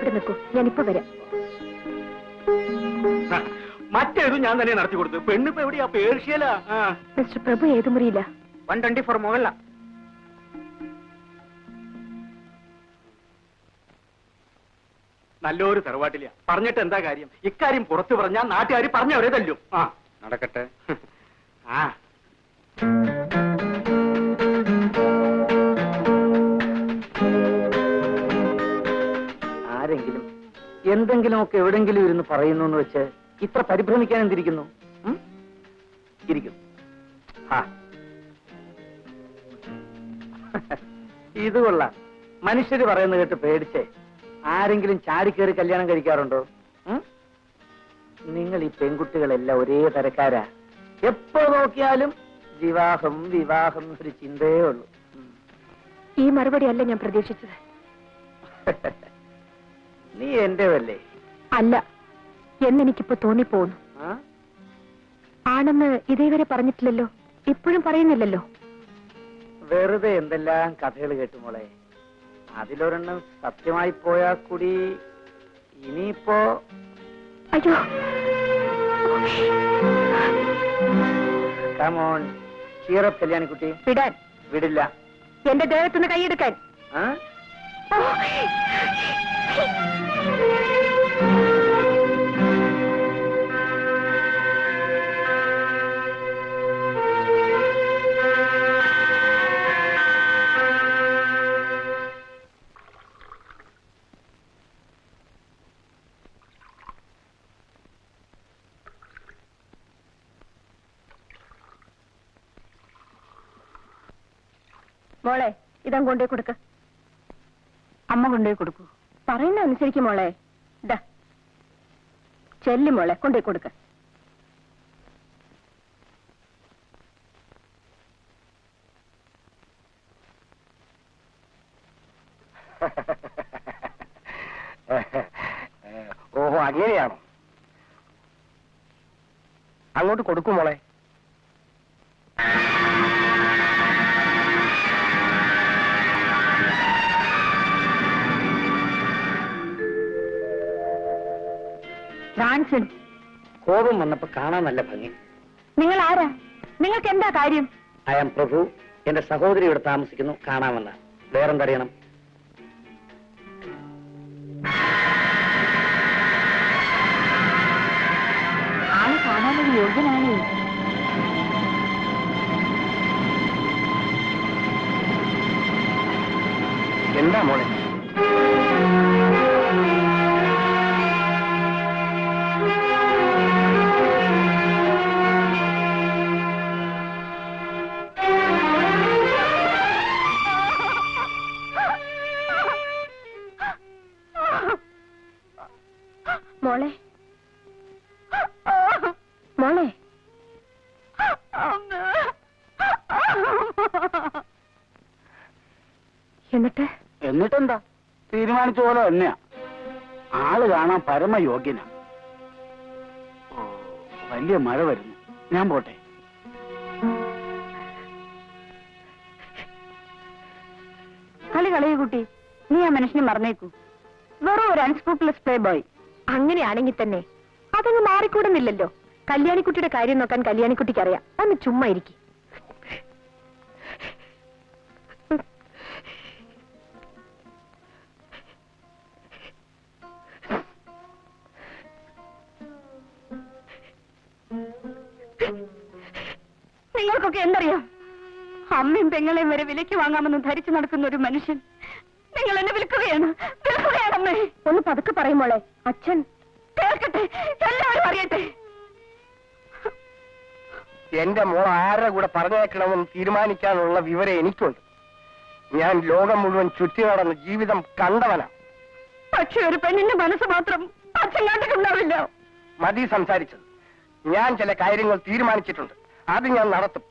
ഇവിടെ നിൽക്കൂ, ഞാനിപ്പോ വരാം. മറ്റേതും ഞാൻ തന്നെ നടത്തി കൊടുത്തു. പെണ്ണിപ്പോ എവിടെയാ? പേർഷ്യല. മിസ്റ്റർ പ്രഭു ഏത് മുറിയില്ല? 124 മുകളില. നല്ലൊരു തറവാട്ടില്ല. പറഞ്ഞിട്ട് എന്താ കാര്യം? ഇക്കാര്യം പുറത്തു പറഞ്ഞാൽ നാട്ടുകാർ പറഞ്ഞവരെ തല്ലും. നടക്കട്ടെ. ആരെങ്കിലും എന്തെങ്കിലുമൊക്കെ എവിടെങ്കിലും ഇരുന്ന് പറയുന്നു എന്ന് വെച്ച് ഇത്ര പരിഭ്രമിക്കാൻ എന്തിരിക്കുന്നു? ഇരിക്കും. ഇത് കൊള്ളാം. മനുഷ്യര് പറയുന്നത് കേട്ട് പേടിച്ചേ ആരെങ്കിലും ചാടിക്കേറി കല്യാണം കഴിക്കാറുണ്ടോ? നിങ്ങൾ ഈ പെൺകുട്ടികളെല്ലാം ഒരേ തരക്കാരാ. എപ്പോ നോക്കിയാലും വിവാഹം വിവാഹം ഒരു ചിന്തയേ ഉള്ളൂ. ഈ മറുപടി അല്ല ഞാൻ പ്രതീക്ഷിച്ചത്. നീ എന്റേതല്ലേ? അല്ല എന്നെനിക്കിപ്പോ തോന്നിപ്പോന്നു. ആണെന്ന് ഇതേവരെ പറഞ്ഞിട്ടില്ലല്ലോ, ഇപ്പോഴും പറയുന്നില്ലല്ലോ. വെറുതെ എന്തെല്ലാം കഥകൾ കേട്ടു മോളെ. അതിലൊരെണ്ണം സത്യമായി പോയാൽ കൂടി ഇനിയിപ്പോ അയ്യോ. കമോൺ ചീറപ്പ് കല്യാണിക്കുട്ടി. വിടാൻ. വിടില്ല. എന്റെ ദേഹത്തുനിന്ന് കൈയെടുക്കാൻ. മോളെ ഇതം കൊണ്ടേ കൊടുക്ക. അമ്മ കൊണ്ടേ കൊടുക്കൂ. പറയുന്ന അനുസരിക്കും മോളെ. ഇതാ ചെല്ലി മോളെ കൊണ്ടേ കൊടുക്ക. ഓഹോ അങ്ങനെയാണോ? അങ്ങോട്ട് കൊടുക്കും മോളെ. കോപം വന്നപ്പോ കാണാൻ നല്ല ഭംഗി. നിങ്ങൾ ആരാ? നിങ്ങൾക്ക് എന്താ കാര്യം? ഐ ആം പ്രഭു. എന്റെ സഹോദരി ഇവിടെ താമസിക്കുന്നു, കാണാമെന്ന. വേറെന്തറിയണം? ആള് കാണാനൊരു യോഗ്യനാണ്. എന്താ മോളെ? മോളെ മോളെ എന്നിട്ടെന്താ? തീരുമാനിച്ച പോലെ തന്നെയാ. ആള് കാണാൻ പരമയോഗ്യനാ. വലിയ മഴ വരുന്നു, ഞാൻ പോട്ടെ. കളി കുട്ടി, നീ ആ മനുഷ്യനെ മറന്നേക്കൂ. വെറും ഒരു അൺസ്ക്രൂപ്ലെസ് പ്ലേ ബോയ്. അങ്ങനെയാണെങ്കിൽ തന്നെ അതങ്ങ് മാറിക്കൂടുന്നില്ലല്ലോ. കല്യാണിക്കുട്ടിയുടെ കാര്യം നോക്കാൻ കല്യാണിക്കുട്ടിക്ക് അറിയാം. ഒന്ന് ചുമ്മാ ഇരിക്കും. നിങ്ങൾക്കൊക്കെ എന്തറിയാം? അമ്മയും പെങ്ങളെയും വരെ വിലയ്ക്ക് വാങ്ങാമെന്ന് ധരിച്ചു നടക്കുന്ന ഒരു മനുഷ്യൻ നിങ്ങൾ എന്നെ വിൽക്കുകയാണ്. വിൽക്കുകയാണമ്മേ. ഒന്ന് പതുക്കെ പറയുമോളെ. അച്ഛൻ കേൾക്കട്ടെ, എല്ലാവരും അറിയട്ടെ. എന്റെ മോൾ ആരുടെ കൂടെ പറഞ്ഞേക്കണമെന്ന് തീരുമാനിക്കാനുള്ള വിവരം എനിക്കുണ്ട്. ഞാൻ ലോകം മുഴുവൻ ചുറ്റി നടന്ന ജീവിതം കണ്ടവനാ. പക്ഷെ ഒരു പെണ്ണിന്റെ മനസ്സ് മാത്രം അച്ഛൻ കണ്ടിട്ടുണ്ടാവില്ല. മതി സംസാരിച്ചത്. ഞാൻ ചില കാര്യങ്ങൾ തീരുമാനിച്ചിട്ടുണ്ട്. അത് ഞാൻ നടത്തും.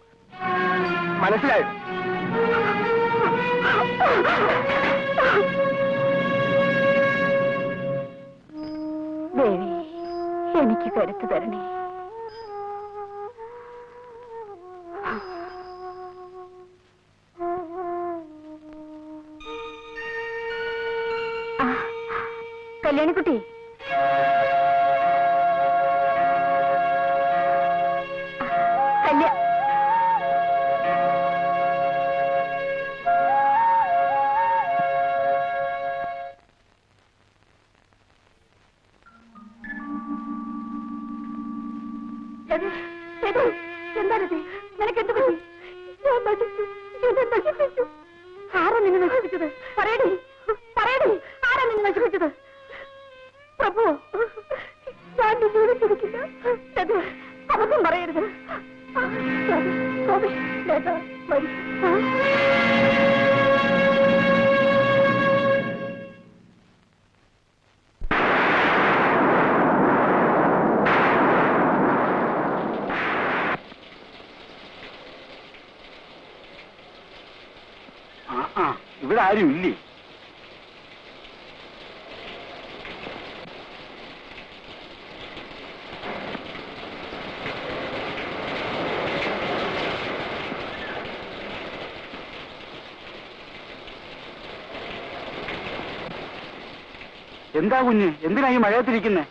മനസ്സിലായോ? ദേവി, എനിക്ക് കരുത്ത് തരണേ. കല്യാണിക്കുട്ടി, എന്താണിത്? നിനക്ക് എന്ത് പറ്റി? ആരാ നിന്നെ നശിപ്പിച്ചത്? പറയടി, പറയടി, ആരാ നിന്നെ നശിപ്പിച്ചത്? പ്രഭു, ഞാൻ നിന്നോട് ചോദിക്കില്ല. അബദ്ധം പറയരുത്. ഇവിടെ ആരും ഇല്ലേ? എന്താ കുഞ്ഞ്, എന്തിനാ ഈ മഴയത്തിരിക്കുന്നേ?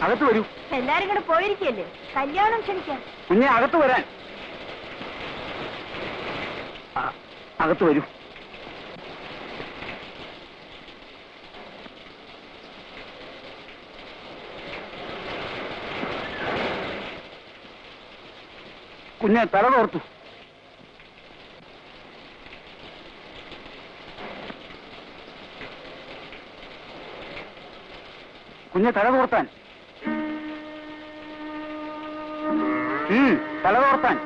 അകത്ത് വരൂ. എല്ലാരും കൂടെ പോയിരിക്കല്ലേ, കല്യാണം ക്ഷണിക്കാൻ. കുഞ്ഞെ, അകത്ത് വരാൻ. അകത്ത് വരൂ. കുഞ്ഞെ, തല തോർത്തു. കുഞ്ഞെ, തല തോർത്താൻ. തല തോർത്താൻ.